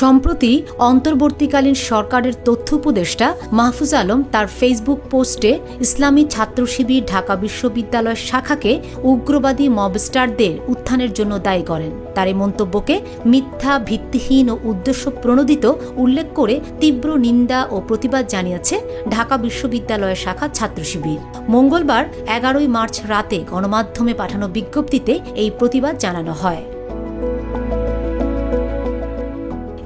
সম্প্রতি অন্তর্বর্তীকালীন সরকারের তথ্য উপদেষ্টা মাহফুজ আলম তার ফেসবুক পোস্টে ইসলামী ছাত্র শিবির ঢাকা বিশ্ববিদ্যালয় শাখাকে উগ্রবাদী মবস্টারদের উত্থানের জন্য দায়ী করেন। তার এই মন্তব্যকে মিথ্যা, ভিত্তিহীন ও উদ্দেশ্য প্রণোদিত উল্লেখ করে তীব্র নিন্দা ও প্রতিবাদ জানিয়েছে ঢাকা বিশ্ববিদ্যালয় শাখা ছাত্র শিবির। মঙ্গলবার 11 মার্চ রাতে গণমাধ্যমে পাঠানো বিজ্ঞপ্তিতে এই প্রতিবাদ জানানো হয়।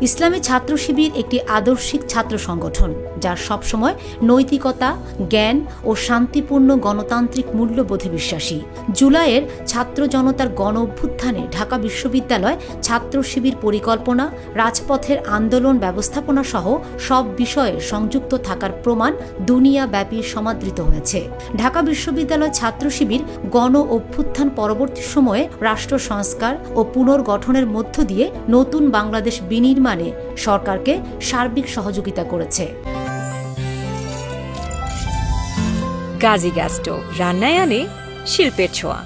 ইসলামী ছাত্র শিবির একটি আদর্শিক ছাত্র সংগঠন, যার সবসময় নৈতিকতা, জ্ঞান ও শান্তিপূর্ণ গণতান্ত্রিক মূল্যবোধে বিশ্বাসী। জুলাইয়ের ছাত্র জনতার গণ অভ্যুত্থানে ঢাকা বিশ্ববিদ্যালয় ছাত্র শিবির পরিকল্পনা, রাজপথের আন্দোলন ব্যবস্থাপনা সহ সব বিষয়ে সংযুক্ত থাকার প্রমাণ দুনিয়াব্যাপী সমাদৃত হয়েছে। ঢাকা বিশ্ববিদ্যালয় ছাত্র শিবির গণ অভ্যুত্থান পরবর্তী সময়ে রাষ্ট্র সংস্কার ও পুনর্গঠনের মধ্য দিয়ে নতুন বাংলাদেশ বিনির্মাণ সরকারকে সার্বিক সহযোগিতা করেছে। গাজী গ্যাস স্টোভ, রান্নায় আনে শিল্পের ছোঁয়া।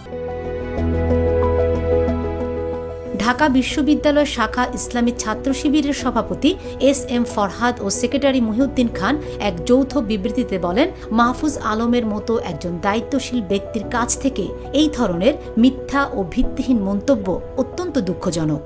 ঢাকা বিশ্ববিদ্যালয় শাখা ইসলামী ছাত্র শিবিরের সভাপতি SM ফরহাদ ও সেক্রেটারি মহিউদ্দিন খান এক যৌথ বিবৃতিতে বলেন, মাহফুজ আলমের মতো একজন দায়িত্বশীল ব্যক্তির কাছ থেকে এই ধরনের মিথ্যা ও ভিত্তিহীন মন্তব্য অত্যন্ত দুঃখজনক।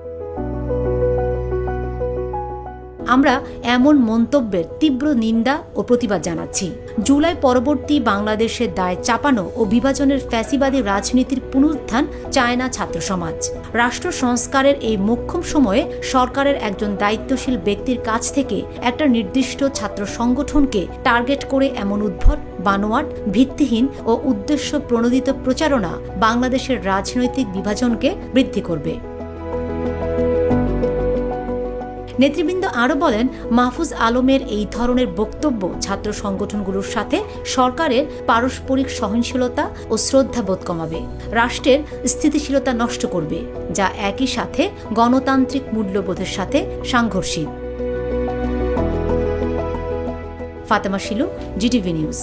আমরা এমন মন্তব্যের তীব্র নিন্দা ও প্রতিবাদ জানাচ্ছি। জুলাই পরবর্তী বাংলাদেশের দায় চাপানো ও বিভাজনের ফ্যাসিবাদী রাজনীতির পুনরুত্থান চায় না ছাত্র সমাজ। রাষ্ট্র সংস্কারের এই মোক্ষম সময়ে সরকারের একজন দায়িত্বশীল ব্যক্তির কাছ থেকে একটা নির্দিষ্ট ছাত্র সংগঠনকে টার্গেট করে এমন উদ্ভট, বানোয়াট, ভিত্তিহীন ও উদ্দেশ্য প্রণোদিত প্রচারণা বাংলাদেশের রাজনৈতিক বিভাজনকে বৃদ্ধি করবে। নেতৃবৃন্দ আরও বলেন, মাহফুজ আলমের এই ধরনের বক্তব্য ছাত্র সংগঠনগুলোর সাথে সরকারের পারস্পরিক সহনশীলতা ও শ্রদ্ধাবোধ কমাবে, রাষ্ট্রের স্থিতিশীলতা নষ্ট করবে, যা একই সাথে গণতান্ত্রিক মূল্যবোধের সাথে সাংঘর্ষিক। Fatema Shilu, GTV news.